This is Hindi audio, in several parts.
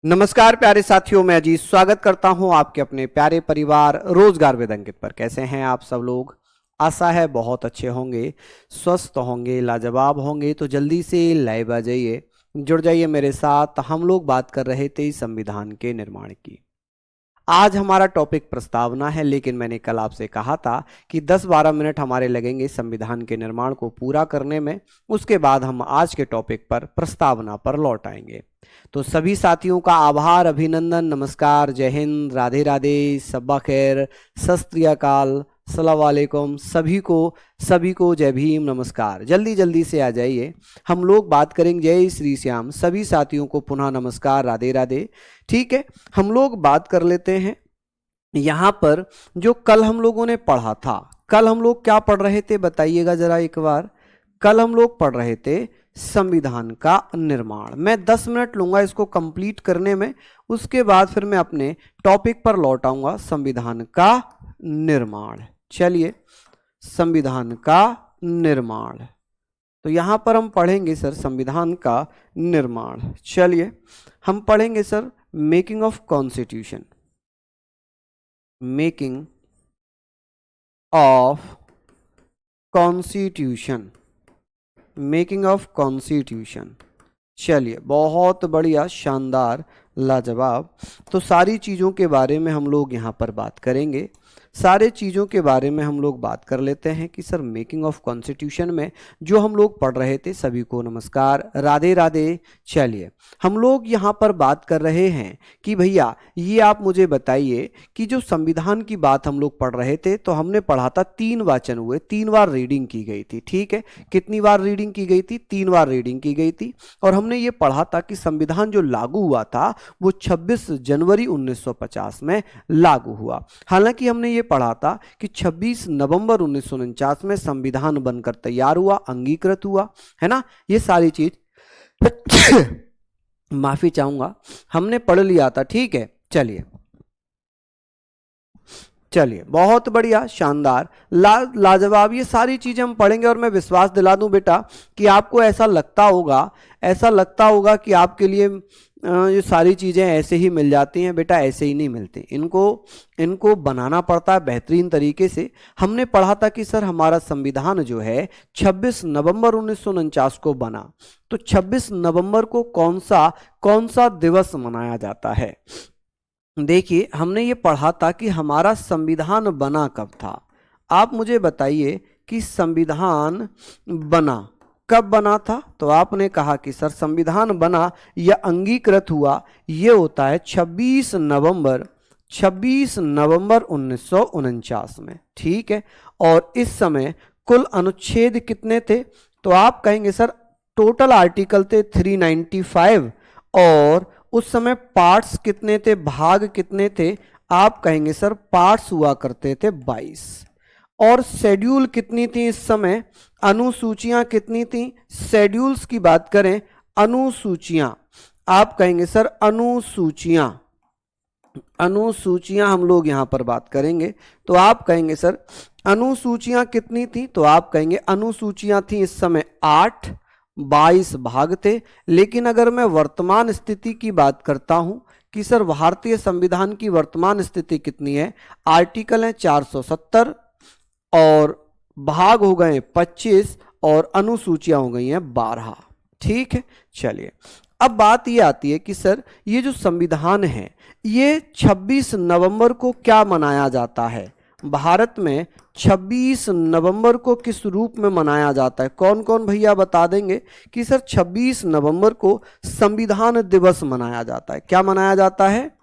नमस्कार प्यारे साथियों, मैं अजीत स्वागत करता हूं आपके अपने प्यारे परिवार रोजगार विद अंकित पर। कैसे हैं आप सब लोग? आशा है बहुत अच्छे होंगे, स्वस्थ होंगे, लाजवाब होंगे। तो जल्दी से लाइव आ जाइए, जुड़ जाइए मेरे साथ। हम लोग बात कर रहे थे संविधान के निर्माण की। आज हमारा टॉपिक प्रस्तावना है, लेकिन मैंने कल आपसे कहा था कि 10-12 मिनट हमारे लगेंगे संविधान के निर्माण को पूरा करने में। उसके बाद हम आज के टॉपिक पर प्रस्तावना पर लौट आएंगे। तो सभी साथियों का आभार, अभिनंदन, नमस्कार, जय हिंद, राधे राधे, सब्बा खैर, सत श्री अकाल, अस्सलाम वालेकुम। सभी को जय भीम, नमस्कार। जल्दी जल्दी से आ जाइए, हम लोग बात करेंगे। जय श्री श्याम। सभी साथियों को पुनः नमस्कार, राधे राधे। ठीक है, हम लोग बात कर लेते हैं यहाँ पर जो कल हम लोगों ने पढ़ा था। कल हम लोग क्या पढ़ रहे थे बताइएगा जरा एक बार। कल हम लोग पढ़ रहे थे संविधान का निर्माण। मैं 10 मिनट लूंगा इसको कंप्लीट करने में, उसके बाद फिर मैं अपने टॉपिक पर लौट आऊंगा, संविधान का निर्माण। चलिए, संविधान का निर्माण, तो यहां पर हम पढ़ेंगे सर संविधान का निर्माण। चलिए, हम पढ़ेंगे sir making of constitution. Making of constitution, making of constitution. चलिए, बहुत बढ़िया, शानदार, लाजवाब। तो सारी चीज़ों के बारे में हम लोग यहाँ पर बात करेंगे। सारे चीज़ों के बारे में हम लोग बात कर लेते हैं कि सर मेकिंग ऑफ कॉन्स्टिट्यूशन में जो हम लोग पढ़ रहे थे, सभी को नमस्कार, राधे राधे। चलिए, हम लोग यहाँ पर बात कर रहे हैं कि भैया ये आप मुझे बताइए कि जो संविधान की बात हम लोग पढ़ रहे थे, तो हमने पढ़ा था 3 वाचन हुए, 3 बार रीडिंग की गई थी। ठीक है, कितनी बार रीडिंग की गई थी? 3 बार रीडिंग की गई थी। और हमने ये पढ़ा था कि संविधान जो लागू हुआ था वो 26 जनवरी 1950 में लागू हुआ। हालांकि हमने ये पढ़ा था कि 26 नवंबर 1949 में संविधान बनकर तैयार हुआ, अंगीकृत हुआ, है ना। ये सारी चीज माफी चाहूंगा, हमने पढ़ लिया था। ठीक है, चलिए, बहुत बढ़िया, शानदार, लाजवाब। ये सारी चीजें हम पढ़ेंगे और मैं विश्वास दिला दूं बेटा कि आपको ऐसा लगता होगा कि आपके लिए ये सारी चीज़ें ऐसे ही मिल जाती हैं। बेटा ऐसे ही नहीं मिलती, इनको बनाना पड़ता है बेहतरीन तरीके से। हमने पढ़ा था कि सर हमारा संविधान जो है 26 नवंबर 1949 को बना। तो 26 नवंबर को कौन सा दिवस मनाया जाता है? देखिए, हमने ये पढ़ा था कि हमारा संविधान बना कब था। आप मुझे बताइए कि संविधान बना कब बना था? तो आपने कहा कि सर संविधान बना या अंगीकृत हुआ ये होता है 26 नवंबर 1949 में। ठीक है, और इस समय कुल अनुच्छेद कितने थे? तो आप कहेंगे सर टोटल आर्टिकल थे 395, और उस समय पार्ट्स कितने थे, भाग कितने थे? आप कहेंगे सर पार्ट्स हुआ करते थे 22। और शेड्यूल कितनी थी इस समय? अनुसूचियां कितनी थी? शेड्यूल्स की बात करें, अनुसूचियां, आप कहेंगे सर अनुसूचियां हम लोग यहां पर बात करेंगे। तो आप कहेंगे सर अनुसूचियां कितनी थी? तो आप कहेंगे अनुसूचियां थी इस समय 8, 22 भाग थे। लेकिन अगर मैं वर्तमान स्थिति की बात करता हूं कि सर भारतीय संविधान की वर्तमान स्थिति कितनी है, आर्टिकल है 470 और भाग हो गए 25 और अनुसूचियां हो गई हैं 12। ठीक है, चलिए, अब बात ये आती है कि सर ये जो संविधान है ये 26 नवंबर को क्या मनाया जाता है? भारत में 26 नवंबर को किस रूप में मनाया जाता है? कौन कौन भैया बता देंगे कि सर 26 नवंबर को संविधान दिवस मनाया जाता है। क्या मनाया जाता है?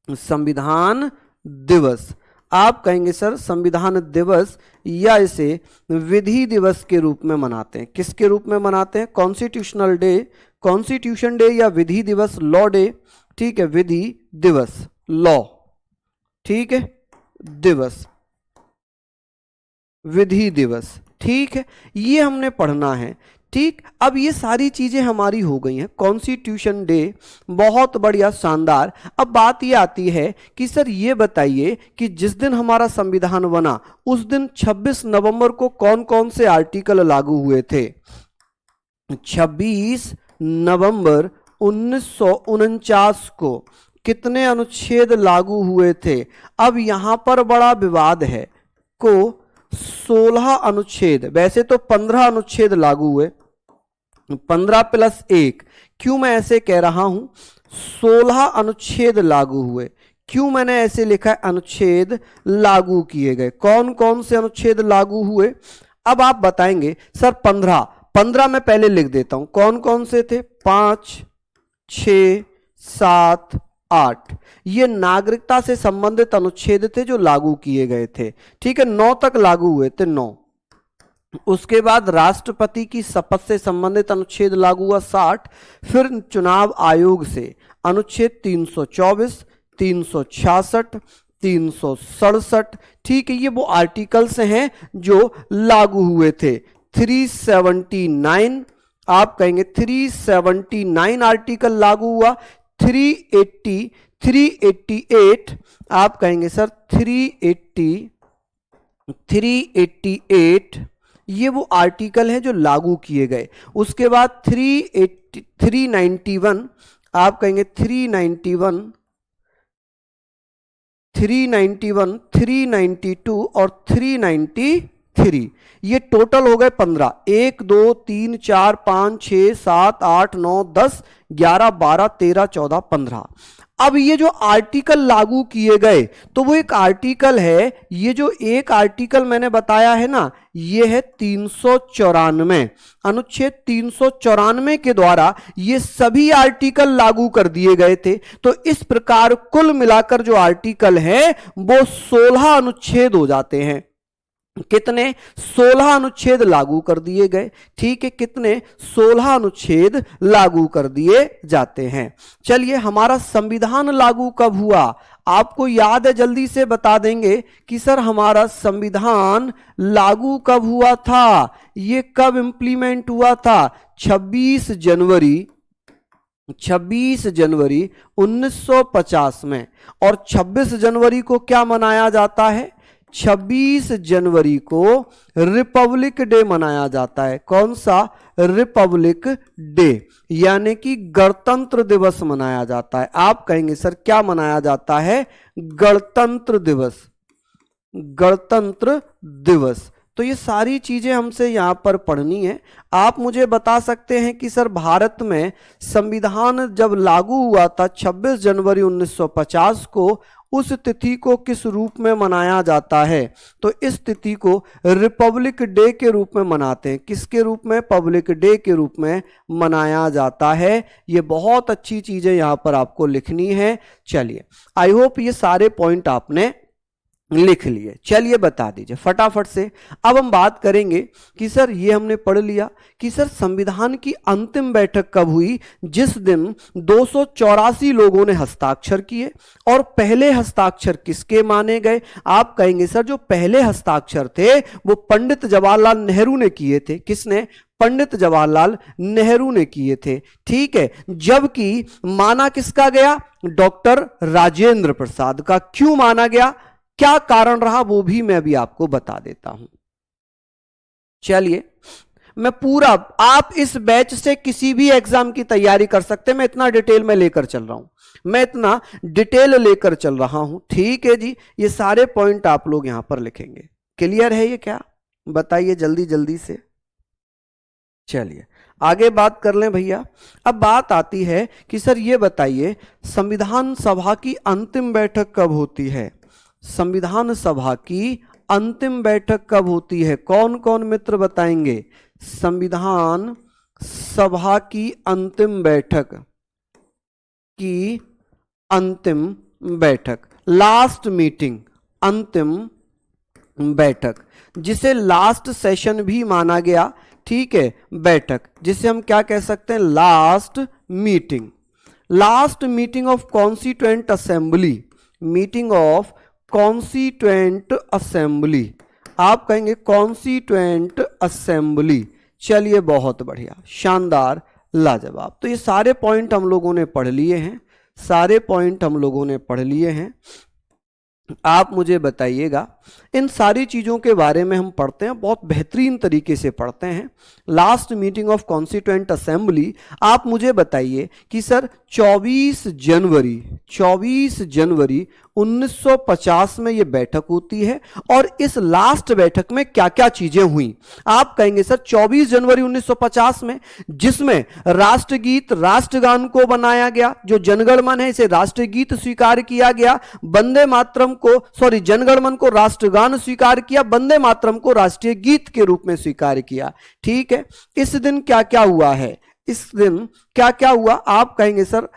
संविधान दिवस। आप कहेंगे सर संविधान दिवस, या इसे विधि दिवस के रूप में मनाते हैं। किसके रूप में मनाते हैं? कॉन्स्टिट्यूशनल डे, कॉन्स्टिट्यूशन डे या विधि दिवस, लॉ डे। ठीक है, विधि दिवस, लॉ, ठीक है, दिवस, विधि दिवस। ठीक है, ये हमने पढ़ना है। ठीक, अब ये सारी चीजें हमारी हो गई हैं। कॉन्स्टिट्यूशन डे, बहुत बढ़िया, शानदार। अब बात ये आती है कि सर ये बताइए कि जिस दिन हमारा संविधान बना उस दिन 26 नवंबर को कौन कौन से आर्टिकल लागू हुए थे? 26 नवंबर 1949 को कितने अनुच्छेद लागू हुए थे? अब यहां पर बड़ा विवाद है। को 16 अनुच्छेद, वैसे तो 15 अनुच्छेद लागू हुए, 15 प्लस 1। क्यों मैं ऐसे कह रहा हूं 16 अनुच्छेद लागू हुए? क्यों मैंने ऐसे लिखा है? अनुच्छेद लागू किए गए। कौन कौन से अनुच्छेद लागू हुए? अब आप बताएंगे सर 15 मैं पहले लिख देता हूं। कौन कौन से थे? 5, 6, 7, 8। ये नागरिकता से संबंधित अनुच्छेद थे जो लागू किए गए थे। ठीक है, 9 तक लागू हुए थे, 9। उसके बाद राष्ट्रपति की शपथ से संबंधित अनुच्छेद लागू हुआ 60। फिर चुनाव आयोग से अनुच्छेद 324, 366, 367। ठीक है, ये वो आर्टिकल्स हैं जो लागू हुए थे। 379, आप कहेंगे 379 आर्टिकल लागू हुआ। 380, 388, आप कहेंगे सर 388, ये वो आर्टिकल हैं जो लागू किए गए। उसके बाद 391, आप कहेंगे 391, 392 और 393। ये टोटल हो गए 15। 1 2 3 4 5 6 7 8 9 10 11 12 13 14 15। अब ये जो आर्टिकल लागू किए गए, तो वो एक आर्टिकल है, ये जो एक आर्टिकल मैंने बताया है ना, ये है 394। अनुच्छेद 394 के द्वारा ये सभी आर्टिकल लागू कर दिए गए थे। तो इस प्रकार कुल मिलाकर जो आर्टिकल हैं वो 16 अनुच्छेद हो जाते हैं। कितने? 16 अनुच्छेद लागू कर दिए गए। ठीक है, कितने? 16 अनुच्छेद लागू कर दिए जाते हैं। चलिए, हमारा संविधान लागू कब हुआ? आपको याद है? जल्दी से बता देंगे कि सर हमारा संविधान लागू कब हुआ था, ये कब इंप्लीमेंट हुआ था? 26 जनवरी 1950 में। और 26 जनवरी को क्या मनाया जाता है? 26 जनवरी को रिपब्लिक डे मनाया जाता है। कौन सा? रिपब्लिक डे, यानी कि गणतंत्र दिवस मनाया जाता है। आप कहेंगे सर क्या मनाया जाता है? गणतंत्र दिवस, गणतंत्र दिवस। तो ये सारी चीजें हमसे यहां पर पढ़नी है। आप मुझे बता सकते हैं कि सर भारत में संविधान जब लागू हुआ था 26 जनवरी 1950 को, उस तिथि को किस रूप में मनाया जाता है? तो इस तिथि को रिपब्लिक डे के रूप में मनाते हैं। किसके रूप में? पब्लिक डे के रूप में मनाया जाता है। ये बहुत अच्छी चीजें यहां पर आपको लिखनी है। चलिए, आई होप ये सारे पॉइंट आपने लिख लिए। चलिए बता दीजिए फटाफट से। अब हम बात करेंगे कि सर ये हमने पढ़ लिया कि सर संविधान की अंतिम बैठक कब हुई? जिस दिन 284 लोगों ने हस्ताक्षर किए। और पहले हस्ताक्षर किसके माने गए? आप कहेंगे सर जो पहले हस्ताक्षर थे वो पंडित जवाहरलाल नेहरू ने किए थे। किसने? पंडित जवाहरलाल नेहरू ने किए थे। ठीक है, जबकि माना किसका गया? डॉक्टर राजेंद्र प्रसाद का। क्यों माना गया, क्या कारण रहा, वो भी मैं भी आपको बता देता हूं। चलिए, मैं पूरा, आप इस बैच से किसी भी एग्जाम की तैयारी कर सकते हैं। मैं इतना डिटेल में लेकर चल रहा हूं, मैं इतना डिटेल लेकर चल रहा हूं। ठीक है जी, ये सारे पॉइंट आप लोग यहां पर लिखेंगे। क्लियर है ये? क्या बताइए जल्दी जल्दी से। चलिए आगे बात कर लें भैया। अब बात आती है कि सर ये बताइए संविधान सभा की अंतिम बैठक कब होती है? संविधान सभा की अंतिम बैठक कब होती है? कौन कौन मित्र बताएंगे? संविधान सभा की अंतिम बैठक की अंतिम बैठक, लास्ट मीटिंग, अंतिम बैठक, जिसे लास्ट सेशन भी माना गया। ठीक है, बैठक जिसे हम क्या कह सकते हैं? Last meeting. Last meeting of constituent assembly, meeting of constituent assembly, आप कहेंगे कॉन्स्टिट्यूएंट असेंबली। चलिए बहुत बढ़िया, शानदार, लाजवाब। तो ये सारे पॉइंट हम लोगों ने पढ़ लिए हैं, सारे पॉइंट हम लोगों ने पढ़ लिए हैं। आप मुझे बताइएगा इन सारी चीज़ों के बारे में हम पढ़ते हैं, बहुत बेहतरीन तरीके से पढ़ते हैं। Last meeting of constituent assembly, आप मुझे बताइए कि सर 24 जनवरी 1950 में ये बैठक होती है और इस लास्ट बैठक में क्या क्या चीजें हुई। आप कहेंगे सर 24 जनवरी 1950 में, जिसमें राष्ट्रगीत राष्ट्रगान को बनाया गया, जो जनगण मन है इसे राष्ट्रगीत स्वीकार किया गया, जनगण मन को राष्ट्रगान स्वीकार किया, वंदे मातरम को राष्ट्रीय गीत के रूप में स्वीकार किया। ठीक है, इस दिन क्या क्या हुआ है, इस दिन क्या क्या हुआ? आप कहेंगे सर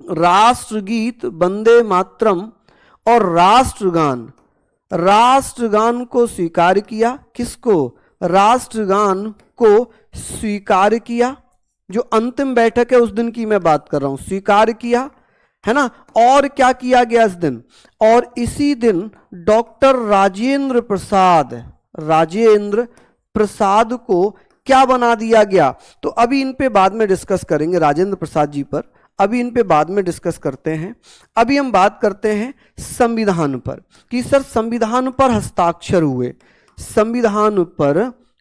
राष्ट्रगीत वंदे मातरम और राष्ट्रगान को स्वीकार किया। किसको? राष्ट्रगान को स्वीकार किया। जो अंतिम बैठक है उस दिन की मैं बात कर रहा हूं, स्वीकार किया है ना। और क्या किया गया इस दिन? और इसी दिन डॉक्टर राजेंद्र प्रसाद को क्या बना दिया गया? तो अभी इन पे बाद में डिस्कस करेंगे, राजेंद्र प्रसाद जी पर अभी इन पे बाद में डिस्कस करते हैं। अभी हम बात करते हैं संविधान पर कि सर संविधान पर हस्ताक्षर हुए, संविधान पर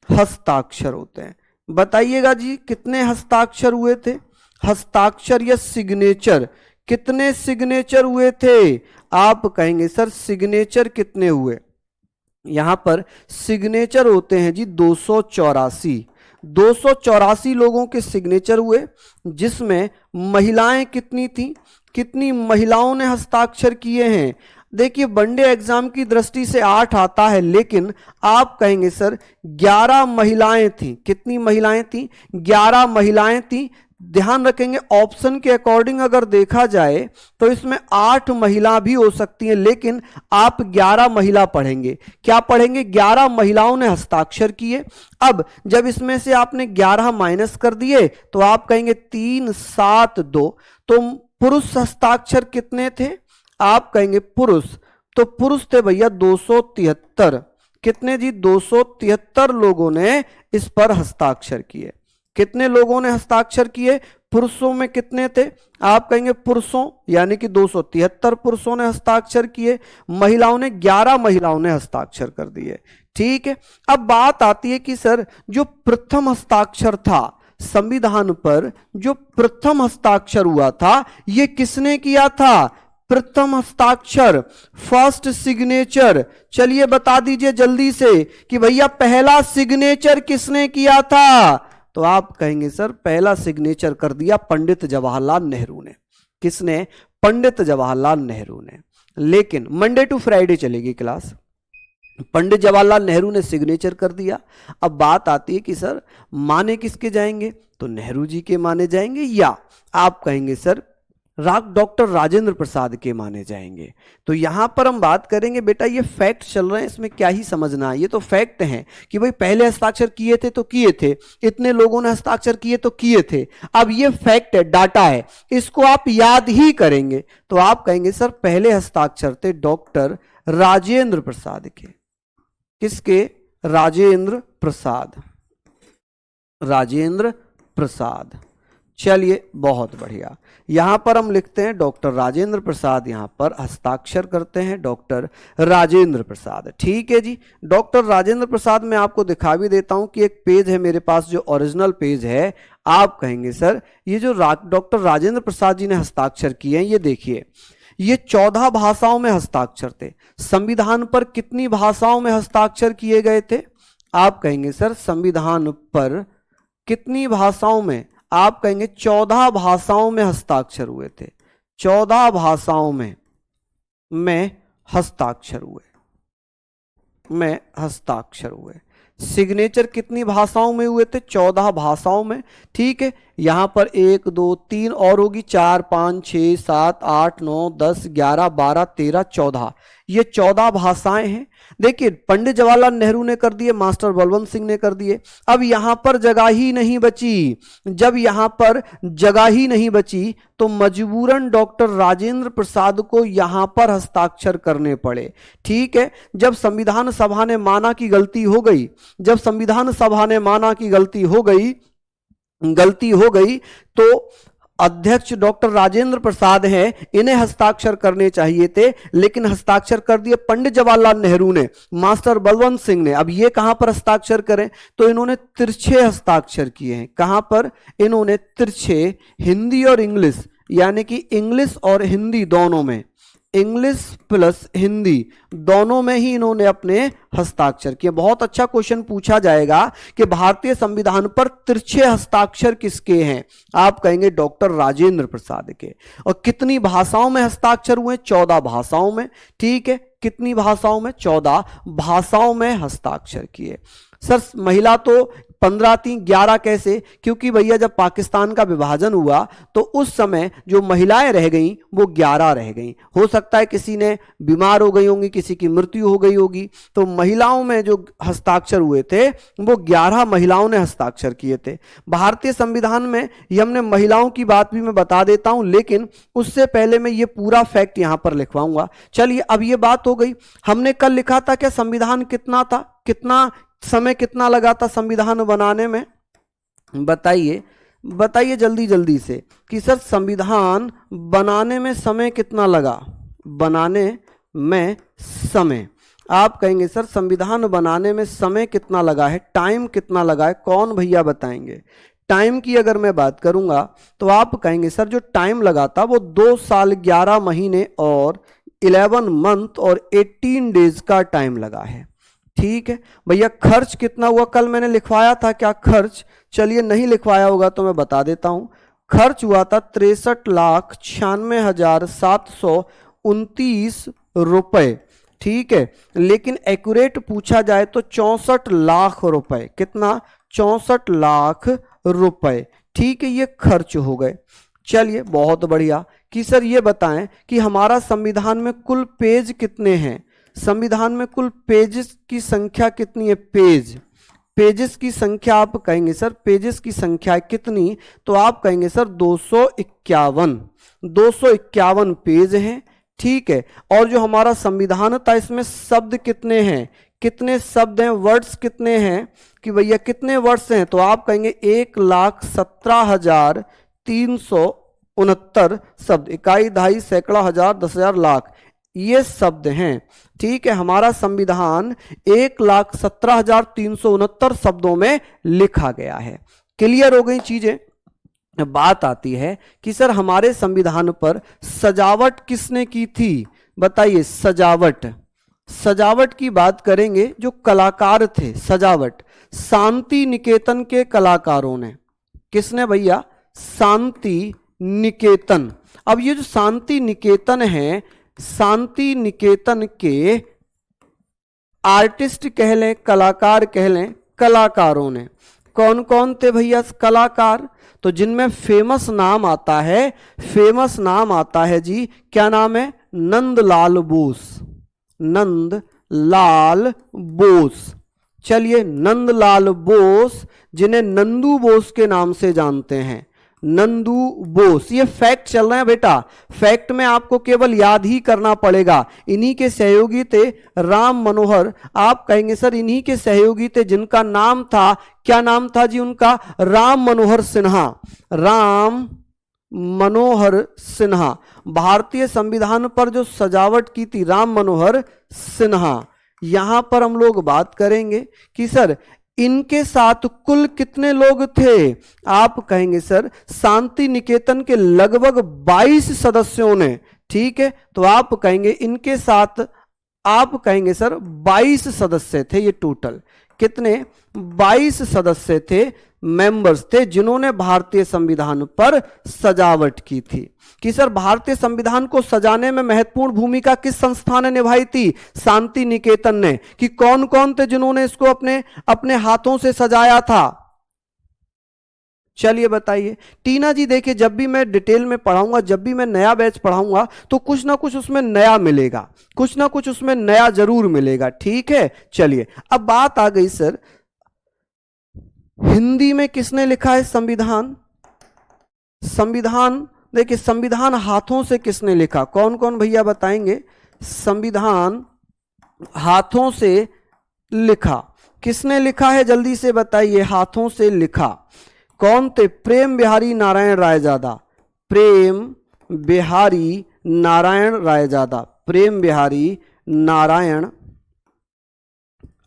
हस्ताक्षर होते हैं। बताइएगा जी कितने हस्ताक्षर हुए थे? हस्ताक्षर या सिग्नेचर, कितने सिग्नेचर हुए थे? आप कहेंगे सर सिग्नेचर कितने हुए? यहां पर सिग्नेचर होते हैं जी 284 लोगों के सिग्नेचर हुए, जिसमें महिलाएं कितनी थी? कितनी महिलाओं ने हस्ताक्षर किए हैं? देखिए वनडे एग्जाम की दृष्टि से 8 आता है, लेकिन आप कहेंगे सर 11 महिलाएं थी। कितनी महिलाएं थी? 11 महिलाएं थी। ध्यान रखेंगे ऑप्शन के अकॉर्डिंग अगर देखा जाए तो इसमें 8 महिला भी हो सकती हैं, लेकिन आप 11 महिला पढ़ेंगे। क्या पढ़ेंगे? 11 महिलाओं ने हस्ताक्षर किए। अब जब इसमें से आपने 11 माइनस कर दिए तो आप कहेंगे 3, 7, 2। तो पुरुष हस्ताक्षर कितने थे? आप कहेंगे पुरुष, तो पुरुष थे भैया 273। कितने जी? 273 लोगों ने इस पर हस्ताक्षर किए। कितने लोगों ने हस्ताक्षर किए? पुरुषों में कितने थे? आप कहेंगे पुरुषों यानी कि 273 पुरुषों ने हस्ताक्षर किए, महिलाओं ने 11 महिलाओं ने हस्ताक्षर कर दिए। ठीक है, अब बात आती है कि सर जो प्रथम हस्ताक्षर था संविधान पर, जो प्रथम हस्ताक्षर हुआ था ये किसने किया था? प्रथम हस्ताक्षर, फर्स्ट सिग्नेचर। चलिए बता दीजिए जल्दी से कि भैया पहला सिग्नेचर किसने किया था? तो आप कहेंगे सर पहला सिग्नेचर कर दिया पंडित जवाहरलाल नेहरू ने। किसने? पंडित जवाहरलाल नेहरू ने। लेकिन मंडे टू फ्राइडे चलेगी क्लास। पंडित जवाहरलाल नेहरू ने सिग्नेचर कर दिया। अब बात आती है कि सर माने किसके जाएंगे? तो नेहरू जी के माने जाएंगे, या आप कहेंगे सर डॉक्टर राजेंद्र प्रसाद के माने जाएंगे। तो यहां पर हम बात करेंगे बेटा ये फैक्ट चल रहे हैं, इसमें क्या ही समझना है, ये तो फैक्ट हैं कि भाई पहले हस्ताक्षर किए थे तो किए थे, इतने लोगों ने हस्ताक्षर किए तो किए थे। अब ये फैक्ट है, डाटा है, इसको आप याद ही करेंगे। तो आप कहेंगे सर पहले हस्ताक्षर थे डॉक्टर राजेंद्र प्रसाद के। किसके? राजेंद्र प्रसाद। चलिए बहुत बढ़िया, यहां पर हम लिखते हैं डॉक्टर राजेंद्र प्रसाद, यहां पर हस्ताक्षर करते हैं डॉक्टर राजेंद्र प्रसाद। ठीक है जी, डॉक्टर राजेंद्र प्रसाद मैं आपको दिखा भी देता हूं कि एक पेज है मेरे पास जो ओरिजिनल पेज है। आप कहेंगे सर ये जो डॉक्टर राजेंद्र प्रसाद जी ने हस्ताक्षर किए हैं, ये देखिए ये 14 भाषाओं में हस्ताक्षर थे। संविधान पर कितनी भाषाओं में हस्ताक्षर किए गए थे? आप कहेंगे सर संविधान पर कितनी भाषाओं में? आप कहेंगे 14 भाषाओं में हस्ताक्षर हुए थे। 14 भाषाओं में हस्ताक्षर हुए। सिग्नेचर कितनी भाषाओं में हुए थे? 14 भाषाओं में। ठीक है, यहां पर 1 2 3 और होगी, 4 5 6 7 8 9 10 11 12 13 14, ये 14 भाषाएं हैं। देखिए पंडित जवाहरलाल नेहरू ने कर दिए, मास्टर बलवंत सिंह ने कर दिए। अब यहां पर जगह ही नहीं बची। जब यहां पर जगह ही नहीं बची तो मजबूरन डॉक्टर राजेंद्र प्रसाद को यहां पर हस्ताक्षर करने पड़े। ठीक है, जब संविधान सभा ने माना कि गलती हो गई, गलती हो गई तो अध्यक्ष डॉक्टर राजेंद्र प्रसाद हैं, इन्हें हस्ताक्षर करने चाहिए थे, लेकिन हस्ताक्षर कर दिए पंडित जवाहरलाल नेहरू ने, मास्टर बलवंत सिंह ने। अब ये कहां पर हस्ताक्षर करें, तो इन्होंने तिरछे हस्ताक्षर किए हैं। कहां पर, इन्होंने तिरछे, हिंदी और इंग्लिश, यानी कि इंग्लिश और हिंदी दोनों में, इंग्लिश प्लस हिंदी दोनों में ही इन्होंने अपने हस्ताक्षर किए। बहुत अच्छा क्वेश्चन पूछा जाएगा कि भारतीय संविधान पर तिरछे हस्ताक्षर किसके हैं, आप कहेंगे डॉक्टर राजेंद्र प्रसाद के। और कितनी भाषाओं में हस्ताक्षर हुए, 14 भाषाओं में। ठीक है, कितनी भाषाओं में, 14 भाषाओं में हस्ताक्षर किए। सर महिला तो 15 थी, 11 कैसे, क्योंकि भैया जब पाकिस्तान का विभाजन हुआ तो उस समय जो महिलाएं रह गईं वो 11 रह गईं। हो सकता है किसी ने बीमार हो गई होंगी, किसी की मृत्यु हो गई होगी, तो महिलाओं में जो हस्ताक्षर हुए थे वो 11 महिलाओं ने हस्ताक्षर किए थे। भारतीय संविधान में ये हमने महिलाओं की बात भी मैं बता देता हूं, लेकिन उससे पहले मैं ये पूरा फैक्ट यहां पर लिखवाऊंगा। चलिए, अब ये बात हो गई। हमने कल लिखा था क्या संविधान कितना था, कितना समय कितना लगा था संविधान बनाने में, बताइए बताइए जल्दी जल्दी से कि सर संविधान बनाने में समय कितना लगा, बनाने में समय। आप कहेंगे सर संविधान बनाने में समय कितना लगा है, टाइम कितना लगा है, कौन भैया बताएंगे। टाइम की अगर मैं बात करूंगा तो आप कहेंगे सर जो टाइम लगा था वो 2 साल 11 महीने और 11 मंथ और 18 डेज का टाइम लगा है। ठीक है भैया, खर्च कितना हुआ, कल मैंने लिखवाया था क्या खर्च, चलिए नहीं लिखवाया होगा तो मैं बता देता हूं। खर्च हुआ था 63,96,729 रुपए। ठीक है, लेकिन एक्यूरेट पूछा जाए तो 64 लाख रुपए। कितना, 64 लाख रुपए। ठीक है, ये खर्च हो गए। चलिए बहुत बढ़िया। कि सर ये बताएं कि हमारा संविधान में कुल पेज कितने हैं, संविधान में कुल पेजेस की संख्या कितनी है, पेजेस की संख्या आप कहेंगे सर पेजेस की संख्या कितनी, तो आप कहेंगे सर 251 पेज हैं। ठीक है, और जो हमारा संविधान था इसमें शब्द कितने हैं, कितने शब्द हैं, वर्ड्स कितने हैं, कि भैया कितने वर्ड्स हैं, तो आप कहेंगे 1,17,369 शब्द। इकाई, दहाई, सैकड़ा, हजार, 10,000, लाख, ये शब्द हैं। ठीक है, हमारा संविधान 1,17,369 शब्दों में लिखा गया है। क्लियर हो गई चीजें। बात आती है कि सर हमारे संविधान पर सजावट किसने की थी, बताइए। सजावट की बात करेंगे, जो कलाकार थे सजावट, शांति निकेतन के कलाकारों ने। किसने भैया, शांति निकेतन। अब ये जो शांति निकेतन है, शांति निकेतन के आर्टिस्ट कह लें, कलाकार कह लें, कलाकारों ने कौन कौन थे भैया कलाकार, तो जिनमें फेमस नाम आता है, फेमस नाम आता है जी, क्या नाम है, नंदलाल बोस, नंदलाल बोस। चलिए, नंदलाल बोस, जिन्हें नंदू बोस के नाम से जानते हैं, नंदू बोस। ये फैक्ट चल रहे हैं बेटा, फैक्ट में आपको केवल याद ही करना पड़ेगा। इन्हीं के सहयोगी थे राम मनोहर। आप कहेंगे सर इन्हीं के सहयोगी थे जिनका नाम था, क्या नाम था जी उनका, राम मनोहर सिन्हा, राम मनोहर सिन्हा। भारतीय संविधान पर जो सजावट की थी राम मनोहर सिन्हा। यहां पर हम लोग बात करेंगे कि सर इनके साथ कुल कितने लोग थे, आप कहेंगे सर शांति निकेतन के लगभग 22 सदस्यों ने। ठीक है, तो आप कहेंगे इनके साथ, आप कहेंगे सर 22 सदस्य थे। ये टोटल कितने, 22 सदस्य थे, मेंबर्स थे, जिन्होंने भारतीय संविधान पर सजावट की थी। कि सर भारतीय संविधान को सजाने में महत्वपूर्ण भूमिका किस संस्था ने निभाई थी, शांति निकेतन ने। कि कौन कौन थे जिन्होंने इसको अपने अपने हाथों से सजाया था, चलिए बताइए। टीना जी देखिए, जब भी मैं डिटेल में पढ़ाऊंगा, जब भी मैं नया बैच पढ़ाऊंगा तो कुछ ना कुछ उसमें नया मिलेगा, कुछ ना कुछ उसमें नया जरूर मिलेगा। ठीक है, चलिए अब बात आ गई सर हिंदी में किसने लिखा है संविधान। संविधान देखिए, संविधान हाथों से किसने लिखा, कौन कौन भैया बताएंगे। संविधान हाथों से लिखा, किसने लिखा है जल्दी से बताइए। हाथों से लिखा कौन थे, प्रेम बिहारी नारायण रायजादा, प्रेम बिहारी नारायण रायजादा, प्रेम बिहारी नारायण,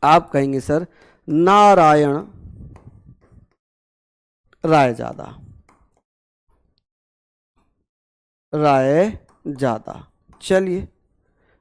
आप कहेंगे सर नारायण रायजादा, रायजादा, चलिए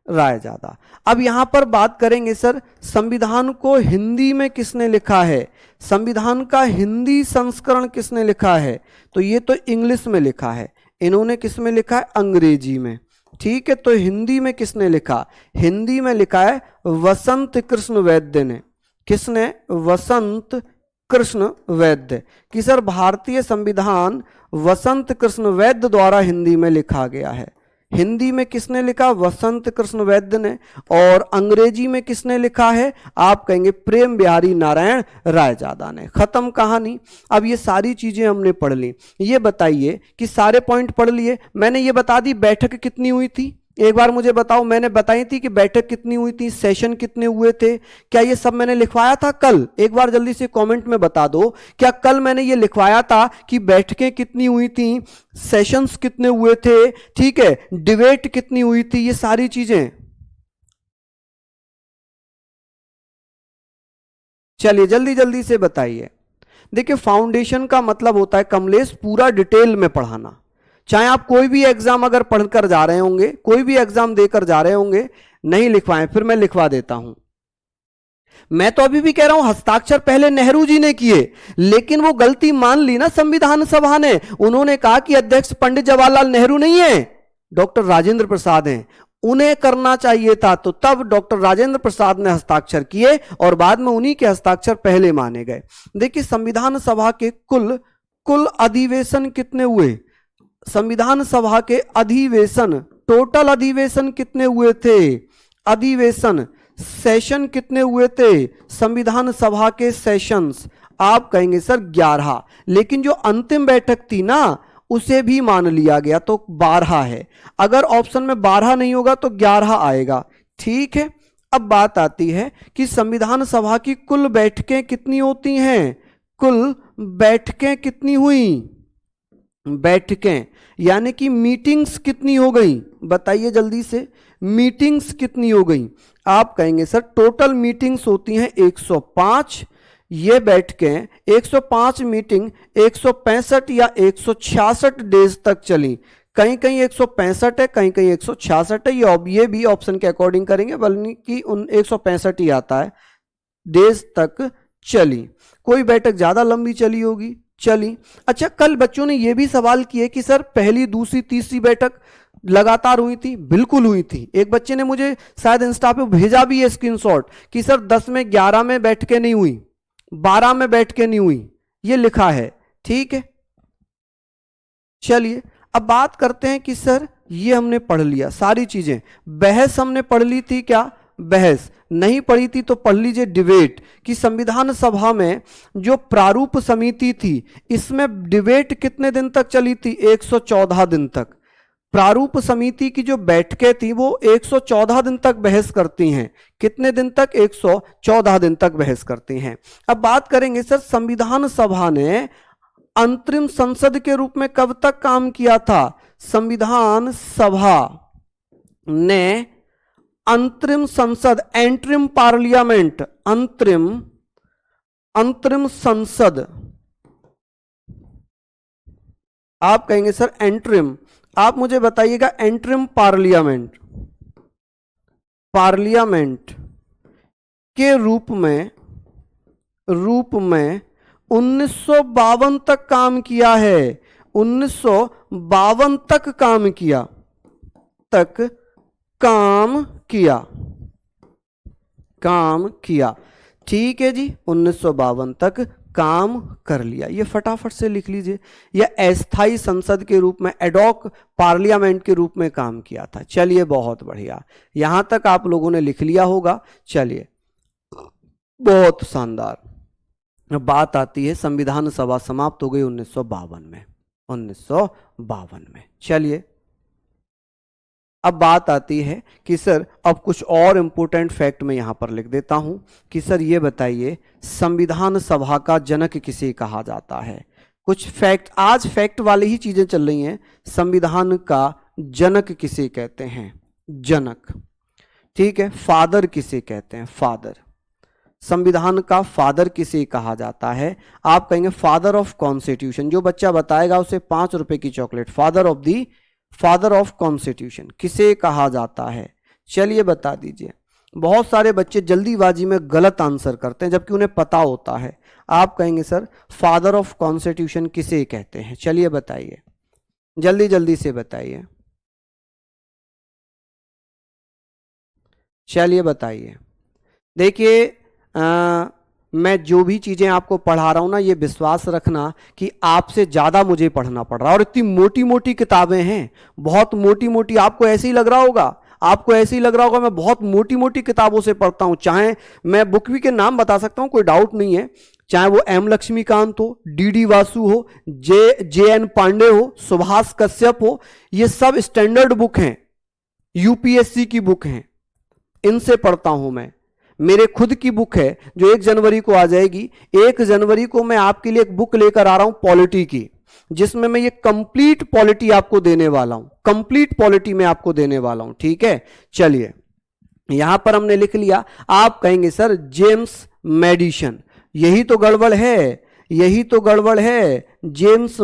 रायजादा। अब यहां पर बात करेंगे सर संविधान को हिंदी में किसने लिखा है, संविधान का हिंदी संस्करण किसने लिखा है, तो ये तो इंग्लिश में लिखा है, इन्होंने किस में लिखा है, अंग्रेजी में, ठीक है। तो हिंदी में किसने लिखा, हिंदी में लिखा है वसंत कृष्ण वैद्य ने, किसने, वसंत कृष्ण वैद्य, कि सर भारतीय संविधान वसंत कृष्ण वैद्य द्वारा हिंदी में लिखा गया है। हिंदी में किसने लिखा, वसंत कृष्ण वैद्य ने, और अंग्रेजी में किसने लिखा है, आप कहेंगे प्रेम बिहारी नारायण रायजादा ने। खत्म कहानी। अब ये सारी चीजें हमने पढ़ ली, ये बताइए कि सारे पॉइंट पढ़ लिए। मैंने ये बता दी बैठक कितनी हुई थी, एक बार मुझे बताओ, मैंने बताई थी कि बैठक कितनी हुई थी, सेशन कितने हुए थे, क्या ये सब मैंने लिखवाया था कल, एक बार जल्दी से कमेंट में बता दो, क्या कल मैंने ये लिखवाया था कि बैठकें कितनी हुई थी, सेशंस कितने हुए थे, ठीक है, डिबेट कितनी हुई थी, ये सारी चीजें। चलिए जल्दी जल्दी से बताइए। देखिए फाउंडेशन का मतलब होता है कमलेश पूरा डिटेल में पढ़ाना, चाहे आप कोई भी एग्जाम अगर पढ़कर जा रहे होंगे, कोई भी एग्जाम देकर जा रहे होंगे, नहीं लिखवाएं फिर मैं लिखवा देता हूं। मैं तो अभी भी कह रहा हूं हस्ताक्षर पहले नेहरू जी ने किए, लेकिन वो गलती मान ली ना संविधान सभा ने, उन्होंने कहा कि अध्यक्ष पंडित जवाहरलाल नेहरू नहीं है, डॉक्टर राजेंद्र प्रसाद हैं, उन्हें करना चाहिए था, तो तब डॉक्टर राजेंद्र प्रसाद ने हस्ताक्षर किए और बाद में उन्हीं के हस्ताक्षर पहले माने गए। देखिए संविधान सभा के कुल अधिवेशन कितने हुए, संविधान सभा के अधिवेशन, टोटल अधिवेशन कितने हुए थे, अधिवेशन, सेशन कितने हुए थे संविधान सभा के सेशंस, आप कहेंगे सर 11, लेकिन जो अंतिम बैठक थी ना उसे भी मान लिया गया तो 12 है, अगर ऑप्शन में 12 नहीं होगा तो 11 आएगा, ठीक है। अब बात आती है कि संविधान सभा की कुल बैठकें कितनी होती हैं, कुल बैठकें कितनी हुई, बैठकें यानी कि मीटिंग्स कितनी हो गई, बताइए जल्दी से, मीटिंग्स कितनी हो गई, आप कहेंगे सर टोटल मीटिंग्स होती हैं 105, ये बैठकें 105 मीटिंग 165 या 166 डेज तक चली, कहीं कहीं 165 है, कहीं कहीं 166 है, ये भी ऑप्शन के अकॉर्डिंग करेंगे, बल्कि उन 165 ही आता है, डेज तक चली। कोई बैठक ज्यादा लंबी चली होगी, चली। अच्छा कल बच्चों ने यह भी सवाल किए कि सर पहली दूसरी तीसरी बैठक लगातार हुई थी, बिल्कुल हुई थी। एक बच्चे ने मुझे शायद इंस्टा पे भेजा भी है स्क्रीनशॉट कि सर 10 में 11 में बैठकें नहीं हुई, 12 में बैठकें नहीं हुई, ये लिखा है, ठीक है। चलिए अब बात करते हैं कि सर ये हमने पढ़ लिया सारी चीजें, बहस हमने पढ़ ली थी, क्या बहस नहीं पढ़ी थी तो पढ़ लीजिए डिबेट, कि संविधान सभा में जो प्रारूप समिति थी इसमें डिबेट कितने दिन तक चली थी, 114 दिन तक। प्रारूप समिति की जो बैठकें थी वो 114 दिन तक बहस करती हैं, कितने दिन तक, 114 दिन तक बहस करती हैं। अब बात करेंगे सर संविधान सभा ने अंतरिम संसद के रूप में कब तक काम किया था, संविधान सभा ने अंतरिम संसद, एंट्रिम पार्लियामेंट, अंतरिम संसद, आप कहेंगे सर एंट्रिम, आप मुझे बताइएगा एंट्रिम पार्लियामेंट, पार्लियामेंट के रूप में 1952 तक काम किया है, 1952 तक काम किया, काम किया, ठीक है जी, 1952 तक काम कर लिया, ये फटाफट से लिख लीजिए। या अस्थाई संसद के रूप में, एडॉक पार्लियामेंट के रूप में काम किया था। चलिए बहुत बढ़िया, यहां तक आप लोगों ने लिख लिया होगा। चलिए बहुत शानदार। बात आती है संविधान सभा समाप्त हो गई 1952 में, 1952 में। चलिए अब बात आती है कि सर अब कुछ और इंपॉर्टेंट फैक्ट मैं यहां पर लिख देता हूं कि सर ये बताइए संविधान सभा का जनक किसे कहा जाता है, कुछ फैक्ट, आज फैक्ट वाली ही चीजें चल रही हैं। संविधान का जनक किसे कहते हैं? जनक। ठीक है, फादर किसे कहते हैं? फादर। संविधान का फादर किसे कहा जाता है? आप कहेंगे फादर ऑफ कॉन्स्टिट्यूशन। जो बच्चा बताएगा उसे 5 रुपए की चॉकलेट। फादर ऑफ कॉन्स्टिट्यूशन किसे कहा जाता है? चलिए बता दीजिए। बहुत सारे बच्चे जल्दीबाजी में गलत आंसर करते हैं जबकि उन्हें पता होता है। आप कहेंगे सर फादर ऑफ कॉन्स्टिट्यूशन किसे कहते हैं? चलिए बताइए, जल्दी जल्दी से बताइए, चलिए बताइए। देखिए मैं जो भी चीजें आपको पढ़ा रहा हूं ना, ये विश्वास रखना कि आपसे ज्यादा मुझे पढ़ना पड़ रहा है। और इतनी मोटी मोटी किताबें हैं, बहुत मोटी मोटी। आपको ऐसे ही लग रहा होगा, मैं बहुत मोटी मोटी किताबों से पढ़ता हूं। चाहे मैं बुक भी के नाम बता सकता हूं, कोई डाउट नहीं है। चाहे वो एम लक्ष्मीकांत हो, डी वासु हो, जे एन पांडे हो, सुभाष कश्यप हो, ये सब स्टैंडर्ड बुक हैं, यूपीएससी की बुक हैं, इनसे पढ़ता हूं मैं। मेरे खुद की बुक है जो 1 जनवरी को आ जाएगी। 1 जनवरी को मैं आपके लिए एक बुक लेकर आ रहा हूं पॉलिटी की, जिसमें मैं ये कंप्लीट पॉलिटी आपको देने वाला हूं। कंप्लीट पॉलिटी में आपको देने वाला हूं। ठीक है, चलिए यहां पर हमने लिख लिया। आप कहेंगे सर जेम्स मेडिसन। यही तो गड़बड़ है, यही तो गड़बड़ है। James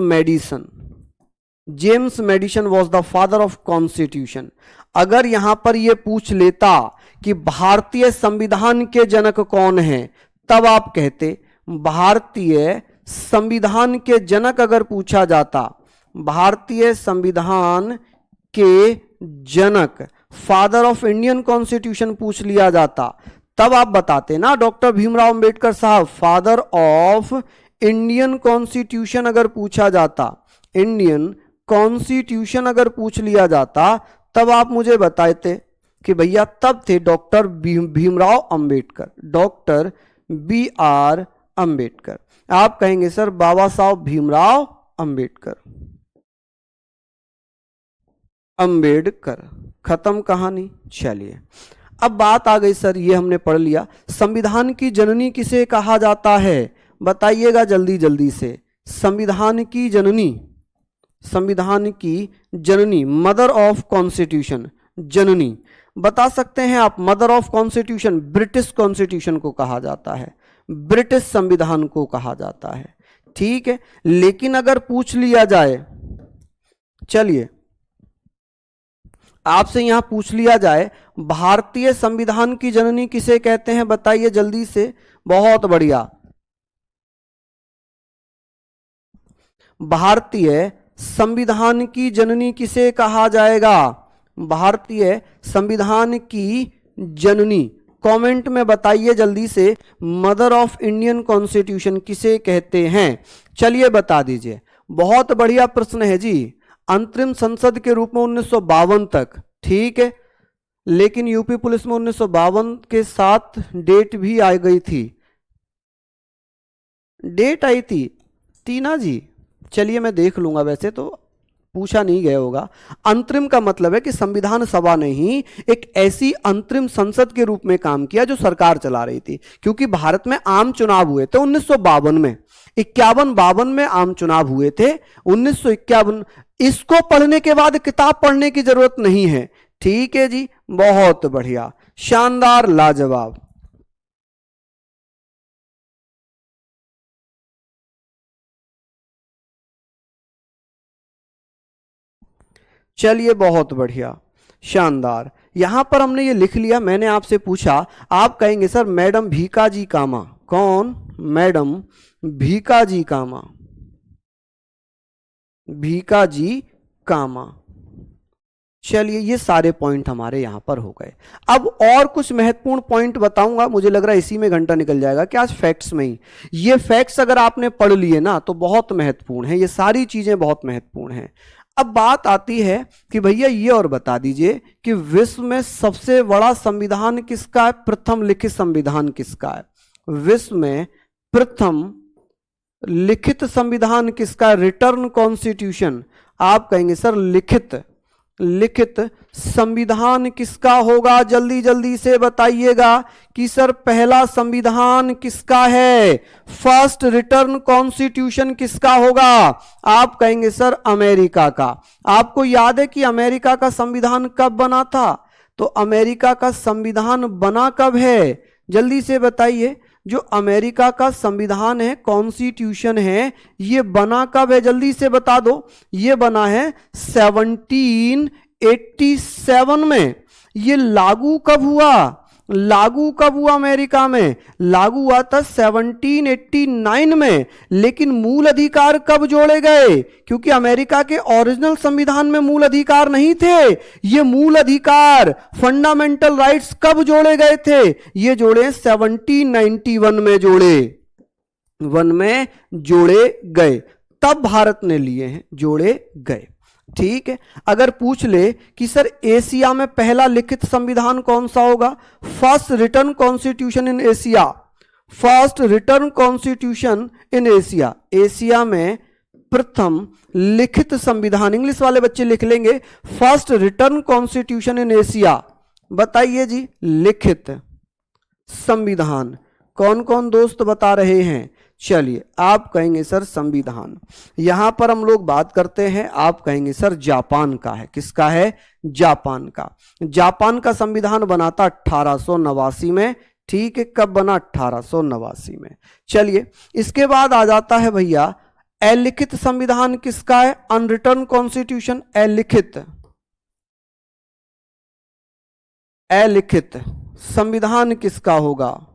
Madison was the father of constitution. अगर यहां पर यह पूछ लेता कि भारतीय संविधान के जनक कौन हैं, तब आप कहते। भारतीय संविधान के जनक अगर पूछा जाता, भारतीय संविधान के जनक, फादर ऑफ इंडियन कॉन्स्टिट्यूशन पूछ लिया जाता, तब आप बताते ना डॉक्टर भीमराव अंबेडकर साहब। फादर ऑफ इंडियन कॉन्स्टिट्यूशन अगर पूछा जाता, इंडियन कॉन्स्टिट्यूशन अगर पूछ लिया जाता, तब आप मुझे बताते कि भैया तब थे doctor Bhimrao Ambedkar, doctor B R Ambedkar. आप कहेंगे सर बाबा साहब भीमराव अंबेडकर। खत्म कहानी। चलिए अब बात आ गई सर, ये हमने पढ़ लिया। संविधान की जननी किसे कहा जाता है? बताइएगा जल्दी जल्दी से। संविधान की जननी, मदर ऑफ कॉन्स्टिट्यूशन, जननी। बता सकते हैं आप? Mother of constitution British constitution को कहा जाता है, ब्रिटिश संविधान को कहा जाता है। ठीक है, लेकिन अगर पूछ लिया जाए, चलिए आपसे यहां पूछ लिया जाए भारतीय संविधान की जननी किसे कहते हैं? बताइए जल्दी से। बहुत बढ़िया। भारतीय संविधान की जननी किसे कहा जाएगा? भारतीय संविधान की जननी कमेंट में बताइए जल्दी से। मदर ऑफ इंडियन कॉन्स्टिट्यूशन किसे कहते हैं? चलिए बता दीजिए। बहुत बढ़िया प्रश्न है जी। अंतरिम संसद के रूप में 1952 तक। ठीक है, लेकिन यूपी पुलिस में 1952 के साथ डेट भी आ गई थी, डेट आई थी टीना जी। चलिए मैं देख लूंगा, वैसे तो पूछा नहीं गया होगा। अंतरिम का मतलब है कि संविधान सभा ने ही एक ऐसी अंतरिम संसद के रूप में काम किया जो सरकार चला रही थी, क्योंकि भारत में आम चुनाव हुए थे 1952 में। 51-52 में आम चुनाव हुए थे 1951। इसको पढ़ने के बाद किताब पढ़ने की जरूरत नहीं है। ठीक है जी, बहुत बढ़िया, शानदार, लाजवाब। चलिए बहुत बढ़िया, शानदार। यहां पर हमने ये लिख लिया। मैंने आपसे पूछा, आप कहेंगे सर मैडम भीकाजी कामा। कौन? मैडम भीकाजी कामा, भीकाजी कामा। चलिए ये सारे पॉइंट हमारे यहां पर हो गए। अब और कुछ महत्वपूर्ण पॉइंट बताऊंगा, मुझे लग रहा है इसी में घंटा निकल जाएगा कि आज फैक्ट्स में ही। ये फैक्ट्स अगर आपने पढ़ लिए ना तो बहुत महत्वपूर्ण है, ये सारी चीजें बहुत महत्वपूर्ण हैं। अब बात आती है कि भैया ये और बता दीजिए कि विश्व में सबसे बड़ा संविधान किसका है? प्रथम लिखित संविधान किसका है? विश्व में प्रथम लिखित संविधान किसका है? Return constitution. आप कहेंगे सर लिखित, लिखित संविधान किसका होगा? जल्दी जल्दी से बताइएगा कि सर पहला संविधान किसका है? फर्स्ट रिटर्न कॉन्स्टिट्यूशन किसका होगा? आप कहेंगे सर अमेरिका का। आपको याद है कि अमेरिका का संविधान कब बना था? तो अमेरिका का संविधान बना कब है? जल्दी से बताइए। जो अमेरिका का संविधान है, कॉन्स्टिट्यूशन है, ये बना कब है? जल्दी से बता दो। ये बना है 1787 में। ये लागू कब हुआ? लागू कब हुआ अमेरिका में? लागू हुआ था 1789 में। लेकिन मूल अधिकार कब जोड़े गए? क्योंकि अमेरिका के ओरिजिनल संविधान में मूल अधिकार नहीं थे। ये मूल अधिकार, फंडामेंटल राइट्स कब जोड़े गए थे? ये जोड़े 1791 में जोड़े गए, तब भारत ने लिए हैं, जोड़े गए। ठीक है। अगर पूछ ले कि सर एशिया में पहला लिखित संविधान कौन सा होगा? First return constitution in Asia. First return constitution in Asia. Asia में प्रथम लिखित संविधान, इंग्लिश वाले बच्चे लिख लेंगे, first return constitution in Asia. बताइए जी, लिखित संविधान कौन कौन दोस्त बता रहे हैं? चलिए, आप कहेंगे सर संविधान। यहां पर हम लोग बात करते हैं, आप कहेंगे सर जापान का है। किसका है? जापान का। जापान का संविधान बना था 1889 में। ठीक है, कब बना? 1889 में। चलिए, इसके बाद आ जाता है भैया अलिखित संविधान किसका है? Unreturned constitution. अलिखित संविधान किसका होगा?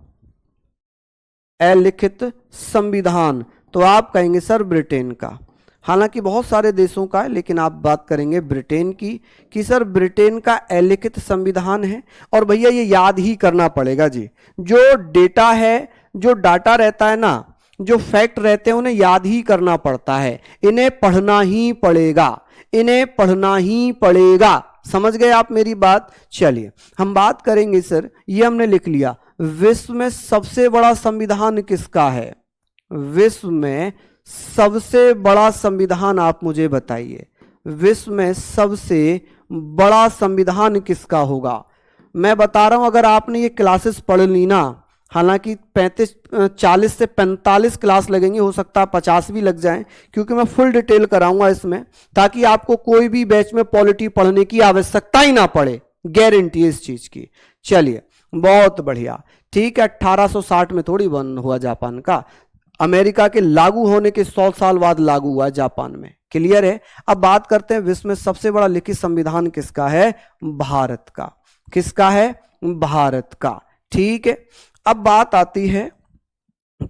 अलिखित संविधान, तो आप कहेंगे सर ब्रिटेन का। हालांकि बहुत सारे देशों का है, लेकिन आप बात करेंगे ब्रिटेन की, कि सर ब्रिटेन का अलिखित संविधान है। और भैया ये याद ही करना पड़ेगा जी, जो डेटा है, जो डाटा रहता है ना, जो फैक्ट रहते हैं, उन्हें याद ही करना पड़ता है, इन्हें पढ़ना ही पड़ेगा। समझ गए आप मेरी बात? चलिए, हम बात करेंगे सर, ये हमने लिख लिया, विश्व में सबसे बड़ा संविधान किसका है? विश्व में सबसे बड़ा संविधान आप मुझे बताइए। विश्व में सबसे बड़ा संविधान किसका होगा? मैं बता रहा हूं, अगर आपने ये क्लासेस पढ़ ली ना, हालांकि 40 से 45 क्लास लगेंगे, हो सकता है 50 भी लग जाएं, क्योंकि मैं फुल डिटेल कराऊंगा इसमें, ताकि आपको कोई भी बैच में पॉलिटी पढ़ने की आवश्यकता ही ना पड़े, गारंटी इस चीज की। चलिए, बहुत बढ़िया। ठीक है, 1860 में थोड़ी बंद हुआ जापान का, अमेरिका के लागू होने के 100 साल बाद लागू हुआ जापान में। क्लियर है? अब बात करते हैं विश्व में सबसे बड़ा लिखित संविधान किसका है? भारत का। किसका है? भारत का। ठीक है। अब बात आती है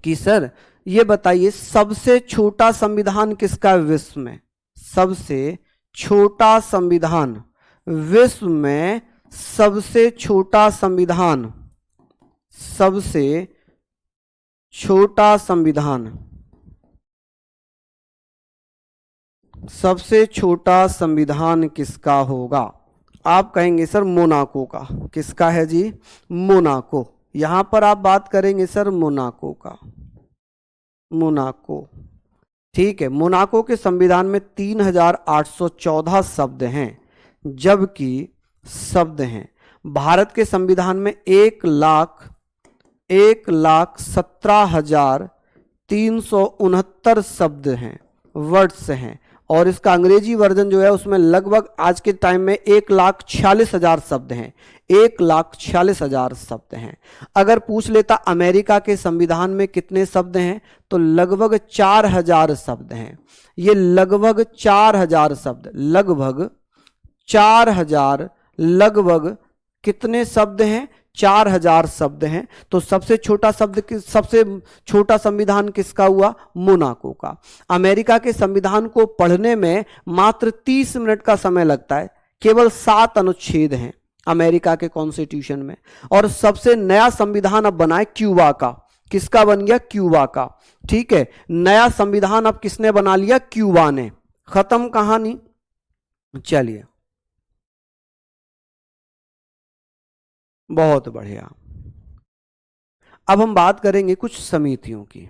कि सर ये बताइए सबसे छोटा संविधान किसका है विश्व में? सबसे छोटा संविधान विश्व में, सबसे छोटा संविधान, सबसे छोटा संविधान, सबसे छोटा संविधान किसका होगा? आप कहेंगे सर मोनाको का। किसका है जी? मोनाको। यहां पर आप बात करेंगे सर मोनाको का। मोनाको। ठीक है। मोनाको के संविधान में 3814 शब्द हैं, जबकि शब्द हैं भारत के संविधान में 1,17,369 शब्द हैं, वर्ड्स हैं। और इसका अंग्रेजी वर्जन जो है उसमें लगभग आज के टाइम में 1,46,000 शब्द हैं। 1,46,000 शब्द हैं। अगर पूछ लेता अमेरिका के संविधान में कितने शब्द हैं, तो लगभग 4,000 शब्द हैं। ये लगभग 4,000 शब्द, लगभग 4,000, लगभग कितने शब्द हैं? 4,000 शब्द हैं। तो सबसे छोटा सबसे छोटा संविधान किसका हुआ? मोनाको का। अमेरिका के संविधान को पढ़ने में मात्र 30 मिनट का समय लगता है। केवल 7 अनुच्छेद हैं अमेरिका के कॉन्स्टिट्यूशन में। और सबसे नया संविधान अब बना है क्यूबा का। किसका बन गया? क्यूबा का। ठीक है, नया संविधान अब किसने बना लिया? क्यूबा ने। खत्म कहानी। चलिए, बहुत बढ़िया। अब हम बात करेंगे कुछ समितियों की।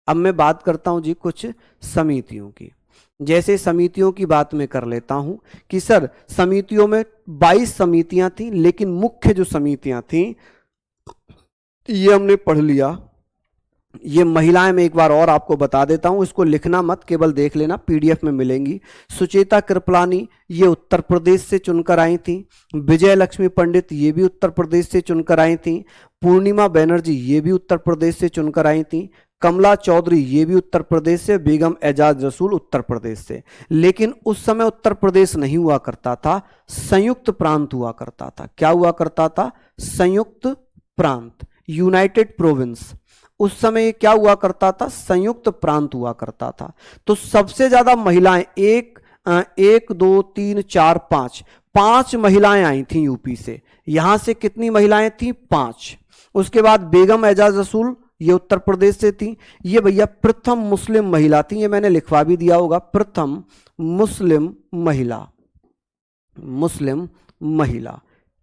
अब मैं बात करता हूं जी कुछ समितियों की। जैसे समितियों की बात मैं कर लेता हूं कि सर समितियों में 22 समितियां थी, लेकिन मुख्य जो समितियां थी ये हमने पढ़ लिया। ये महिलाएं मैं एक बार और आपको बता देता हूं, इसको लिखना मत, केवल देख लेना, पीडीएफ में मिलेंगी। सुचेता कृपलानी ये उत्तर प्रदेश से चुनकर आई थी। विजय लक्ष्मी पंडित ये भी उत्तर प्रदेश से चुनकर आई थी। पूर्णिमा बनर्जी ये भी उत्तर प्रदेश से चुनकर आई थी। कमला चौधरी ये भी उत्तर प्रदेश से। बेगम एजाज रसूल उत्तर प्रदेश से। लेकिन उस समय उत्तर प्रदेश नहीं हुआ करता था, संयुक्त प्रांत हुआ करता था। क्या हुआ करता था? संयुक्त प्रांत, यूनाइटेड प्रोविंस। उस समय क्या हुआ करता था? संयुक्त प्रांत हुआ करता था। तो सबसे ज्यादा महिलाएं एक दो तीन चार पांच महिलाएं आई थी यूपी से। यहां से कितनी महिलाएं थी? 5। उसके बाद बेगम एजाज रसूल ये उत्तर प्रदेश से थी। ये भैया प्रथम मुस्लिम महिला थी, ये मैंने लिखवा भी दिया होगा, प्रथम मुस्लिम महिला।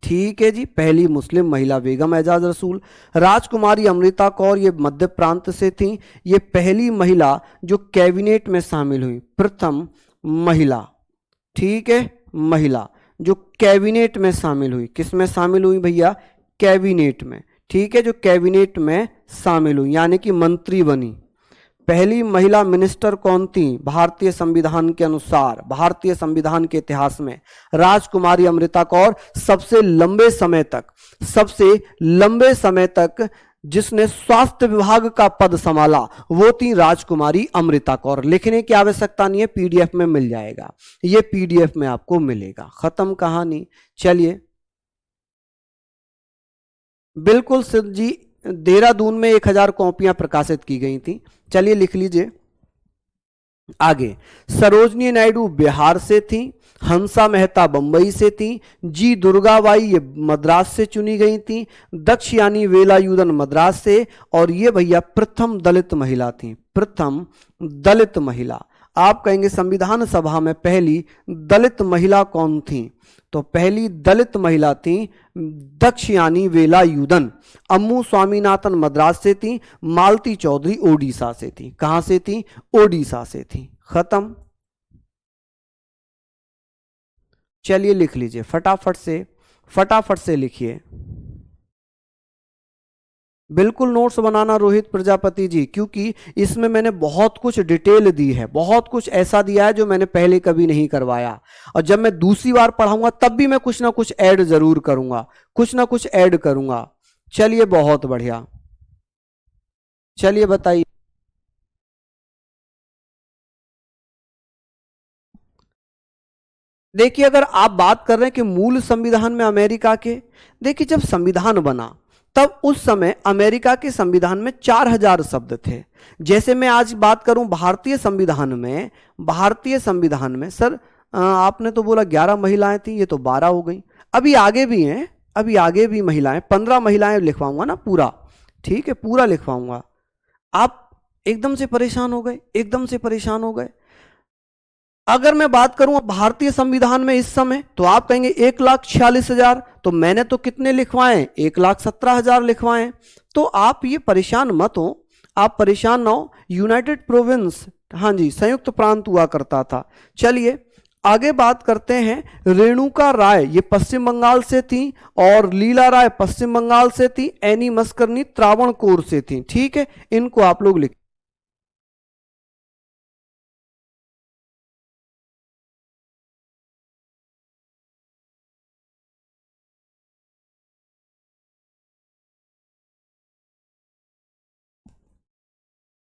ठीक है जी, पहली मुस्लिम महिला बेगम एजाज रसूल। राजकुमारी अमृता कौर ये मध्य प्रांत से थी। ये पहली महिला जो कैबिनेट में शामिल हुई, प्रथम महिला। ठीक है, महिला जो कैबिनेट में शामिल हुई। किस में शामिल हुई भैया? कैबिनेट में। ठीक है, जो कैबिनेट में शामिल हुई यानी कि मंत्री बनी। पहली महिला मिनिस्टर कौन थी भारतीय संविधान के अनुसार? भारतीय संविधान के इतिहास में राजकुमारी अमृता कौर। सबसे लंबे समय तक जिसने स्वास्थ्य विभाग का पद संभाला वो थी राजकुमारी अमृता कौर। लिखने की आवश्यकता नहीं है, पीडीएफ में मिल जाएगा, ये पीडीएफ में आपको मिलेगा। खत्म कहानी। चलिए, बिल्कुल सिद्ध जी, देहरादून में 1000 कॉपियां प्रकाशित की गई थी। चलिए लिख लीजिए आगे। सरोजनी नायडू बिहार से थी। हंसा मेहता बंबई से थी। जी दुर्गाबाई ये मद्रास से चुनी गई थी। दक्षयानी वेलायुधन मद्रास से। और ये भैया प्रथम दलित महिला थी, प्रथम दलित महिला। आप कहेंगे संविधान सभा में पहली दलित महिला कौन थी? तो पहली दलित महिला थी दक्षयानी वेलायुधन। अम्मू स्वामीनाथन मद्रास से थी। मालती चौधरी ओडिशा से थी। कहां से थी? ओडिशा से थी। खत्म। चलिए लिख लीजिए फटाफट से लिखिए। बिल्कुल नोट्स बनाना रोहित प्रजापति जी, क्योंकि इसमें मैंने बहुत कुछ डिटेल दी है, बहुत कुछ ऐसा दिया है जो मैंने पहले कभी नहीं करवाया। और जब मैं दूसरी बार पढ़ाऊंगा तब भी मैं कुछ ना कुछ ऐड जरूर करूंगा, कुछ ना कुछ ऐड करूंगा। चलिए बहुत बढ़िया, चलिए बताइए। देखिए, अगर आप बात कर रहे हैं कि मूल संविधान में अमेरिका के, देखिए जब संविधान बना तब उस समय अमेरिका के संविधान में 4000 शब्द थे। जैसे मैं आज बात करूं भारतीय संविधान में सर आपने तो बोला 11 महिलाएं थी, ये तो 12 हो गई। अभी आगे भी हैं, अभी आगे भी महिलाएं, 15 महिलाएं लिखवाऊंगा ना पूरा। ठीक है, पूरा लिखवाऊंगा। आप एकदम से परेशान हो गए, एकदम से परेशान हो गए। अगर मैं बात करूं भारतीय संविधान में इस समय, तो आप कहेंगे 1,46,000, तो मैंने तो कितने लिखवाए? 1,17,000 लिखवाए। तो आप ये परेशान मत हो, आप परेशान ना हो। यूनाइटेड प्रोविंस, हाँ जी, संयुक्त प्रांत हुआ करता था। चलिए आगे बात करते हैं। रेणुका राय ये पश्चिम बंगाल से थी, और लीला राय पश्चिम बंगाल से थी। एनी मस्करनी त्रावणकोर से थी। ठीक है, इनको आप लोग लिख।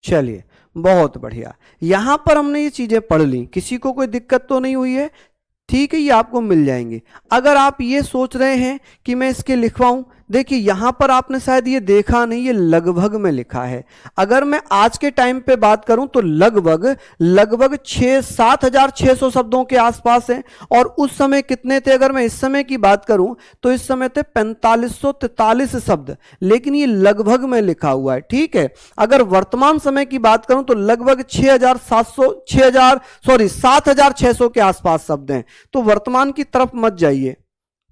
चलिए बहुत बढ़िया, यहां पर हमने ये चीजें पढ़ ली, किसी को कोई दिक्कत तो नहीं हुई है? ठीक है, ये आपको मिल जाएंगे। अगर आप ये सोच रहे हैं कि मैं इसके लिखवाऊं, देखिए यहां पर आपने शायद ये देखा नहीं, ये लगभग में लिखा है। अगर मैं आज के टाइम पे बात करूं तो लगभग 7,600 शब्दों के आसपास है। और उस समय कितने थे? अगर मैं इस समय की बात करूं तो इस समय थे 4543 शब्द, लेकिन ये लगभग में लिखा हुआ है। ठीक है, अगर वर्तमान समय की बात करूं तो लगभग 7,600 के आसपास शब्द हैं। तो वर्तमान की तरफ मत जाइए।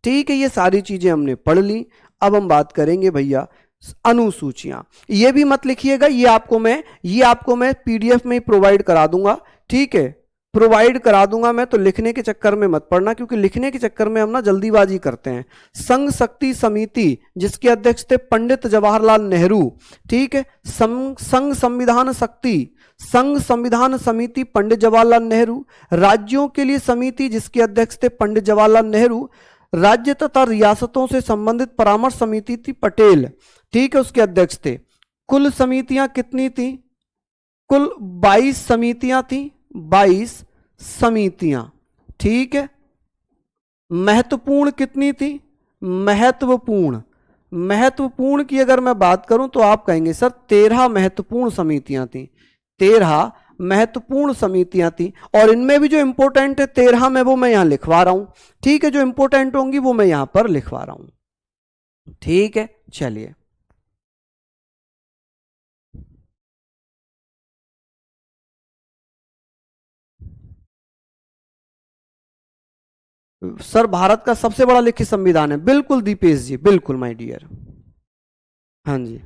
ठीक है, ये सारी चीजें हमने पढ़ ली। अब हम बात करेंगे भैया अनुसूचियां। ये भी मत लिखिएगा, ये आपको मैं पीडीएफ में ही प्रोवाइड करा दूंगा। ठीक है, प्रोवाइड करा दूंगा मैं, तो लिखने के चक्कर में मत पड़ना, क्योंकि लिखने के चक्कर में हम ना जल्दीबाजी करते हैं। संघ शक्ति समिति जिसके अध्यक्ष थे पंडित जवाहरलाल नेहरू, ठीक है। संघ संविधान शक्ति, संघ संविधान समिति पंडित जवाहरलाल नेहरू। राज्यों के लिए समिति जिसके अध्यक्ष थे पंडित जवाहरलाल नेहरू। राज्य तथा रियासतों से संबंधित परामर्श समिति थी पटेल, ठीक है, उसके अध्यक्ष थे। कुल समितियां कितनी थी? कुल 22 समितियां थी, 22 समितियां, ठीक है। महत्वपूर्ण कितनी थी? महत्वपूर्ण, महत्वपूर्ण की अगर मैं बात करूं तो आप कहेंगे सर 13 महत्वपूर्ण समितियां थी, 13 महत्वपूर्ण समितियां थी। और इनमें भी जो इंपॉर्टेंट है 13 में, वो मैं यहां लिखवा रहा हूं, ठीक है। जो इंपॉर्टेंट होंगी वो मैं यहां पर लिखवा रहा हूं, ठीक है। चलिए, सर भारत का सबसे बड़ा लिखित संविधान है, बिल्कुल दीपेश जी, बिल्कुल माय डियर, हाँ जी,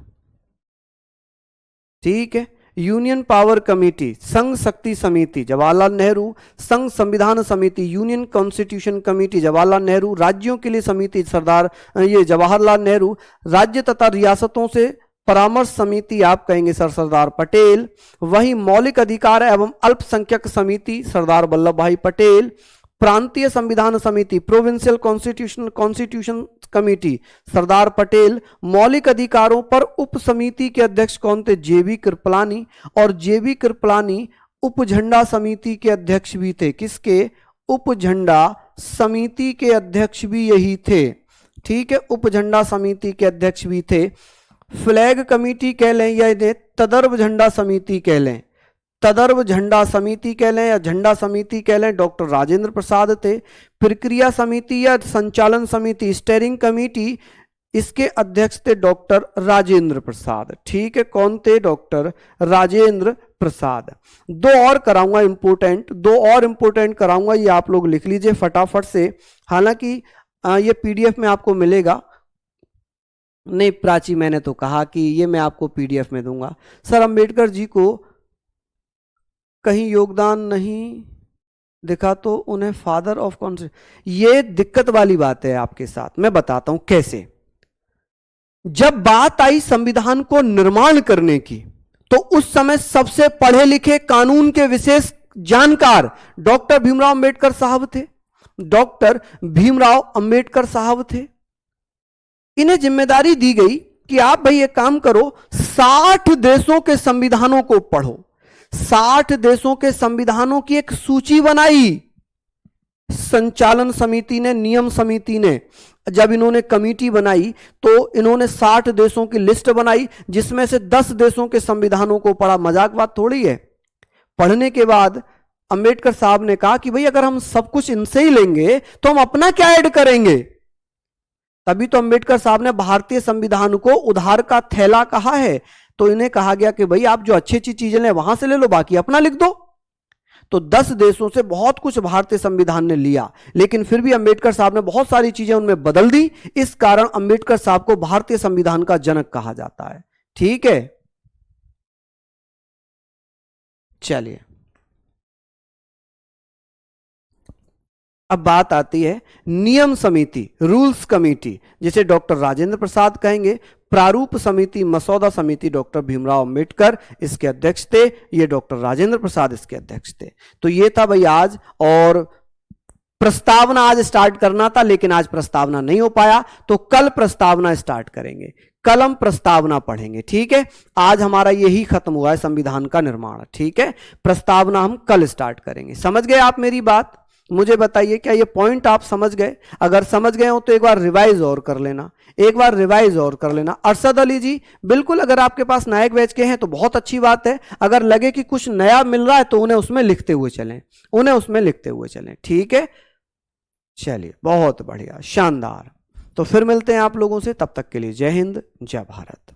ठीक है। यूनियन पावर कमेटी, संघ शक्ति समिति जवाहरलाल नेहरू। संघ संविधान समिति, union constitution committee Jawaharlal Nehru. राज्यों के लिए समिति सरदार ये जवाहरलाल नेहरू। राज्य तथा रियासतों से परामर्श समिति आप कहेंगे सर सरदार पटेल। वही मौलिक अधिकार एवं अल्पसंख्यक समिति सरदार वल्लभ भाई पटेल। प्रांतीय संविधान समिति, provincial constitution committee Sardar Patel. मौलिक अधिकारों पर उप समिति के अध्यक्ष कौन थे? जेबी कृपलानी। और जेबी कृपलानी उप झंडा समिति के अध्यक्ष भी थे। किसके? उप झंडा समिति के अध्यक्ष भी यही थे, ठीक है, उप झंडा समिति के अध्यक्ष भी थे। फ्लैग कमेटी कह लें या इन्हें तदर्व झंडा समिति कह लें, तदर्व झंडा समिति कह लें या झंडा समिति कह लें, डॉक्टर राजेंद्र प्रसाद थे। प्रक्रिया समिति या संचालन समिति, स्टेयरिंग कमेटी, इसके अध्यक्ष थे डॉक्टर राजेंद्र प्रसाद, ठीक है। कौन थे? डॉक्टर राजेंद्र प्रसाद। दो और कराऊंगा इंपोर्टेंट, दो और इंपोर्टेंट कराऊंगा, ये आप लोग लिख लीजिए फटाफट से। हालांकि ये पीडीएफ में आपको मिलेगा, नहीं प्राची मैंने तो कहा कि ये मैं आपको पीडीएफ में दूंगा। सर अंबेडकर जी को कहीं योगदान नहीं दिखा तो उन्हें फादर ऑफ कॉन्स्टिट्यूशन, ये दिक्कत वाली बात है आपके साथ, मैं बताता हूं कैसे। जब बात आई संविधान को निर्माण करने की, तो उस समय सबसे पढ़े लिखे, कानून के विशेष जानकार डॉक्टर भीमराव अंबेडकर साहब थे, डॉक्टर भीमराव अंबेडकर साहब थे। इन्हें जिम्मेदारी दी गई कि आप भाई एक काम करो, 60 देशों के संविधानों को पढ़ो। 60 देशों के संविधानों की एक सूची बनाई संचालन समिति ने, नियम समिति ने। जब इन्होंने कमेटी बनाई तो इन्होंने 60 देशों की लिस्ट बनाई, जिसमें से 10 देशों के संविधानों को पढ़ा। मजाक बात थोड़ी है। पढ़ने के बाद अंबेडकर साहब ने कहा कि भाई अगर हम सब कुछ इनसे ही लेंगे तो हम अपना क्या ऐड करेंगे। तभी तो अंबेडकर साहब ने भारतीय संविधान को उधार का थैला कहा है। तो इन्हें कहा गया कि भाई आप जो अच्छी अच्छी चीजें ले वहां से ले लो, बाकी अपना लिख दो। तो 10 देशों से बहुत कुछ भारतीय संविधान ने लिया, लेकिन फिर भी अंबेडकर साहब ने बहुत सारी चीजें उनमें बदल दी। इस कारण अंबेडकर साहब को भारतीय संविधान का जनक कहा जाता है, ठीक है। चलिए, अब बात आती है नियम समिति, रूल्स कमेटी, जिसे डॉक्टर राजेंद्र प्रसाद कहेंगे। प्रारूप समिति, मसौदा समिति, डॉक्टर भीमराव अंबेडकर इसके अध्यक्ष थे, ये डॉक्टर राजेंद्र प्रसाद इसके अध्यक्ष थे। तो ये था भाई आज, और प्रस्तावना आज स्टार्ट करना था, लेकिन आज प्रस्तावना नहीं हो पाया, तो कल प्रस्तावना स्टार्ट करेंगे, कल हम प्रस्तावना पढ़ेंगे, ठीक है। आज हमारा यही खत्म हुआ है संविधान का निर्माण, ठीक है। प्रस्तावना हम कल स्टार्ट करेंगे। समझ गए आप मेरी बात? मुझे बताइए क्या ये पॉइंट आप समझ गए? अगर समझ गए हो तो एक बार रिवाइज और कर लेना, एक बार रिवाइज और कर लेना। अरशद अली जी बिल्कुल, अगर आपके पास नायक बैच के हैं तो बहुत अच्छी बात है। अगर लगे कि कुछ नया मिल रहा है तो उन्हें उसमें लिखते हुए चलें, उन्हें उसमें लिखते हुए चलें, ठीक है। चलिए, बहुत बढ़िया, शानदार। तो फिर मिलते हैं आप लोगों से, तब तक के लिए जय हिंद, जय भारत।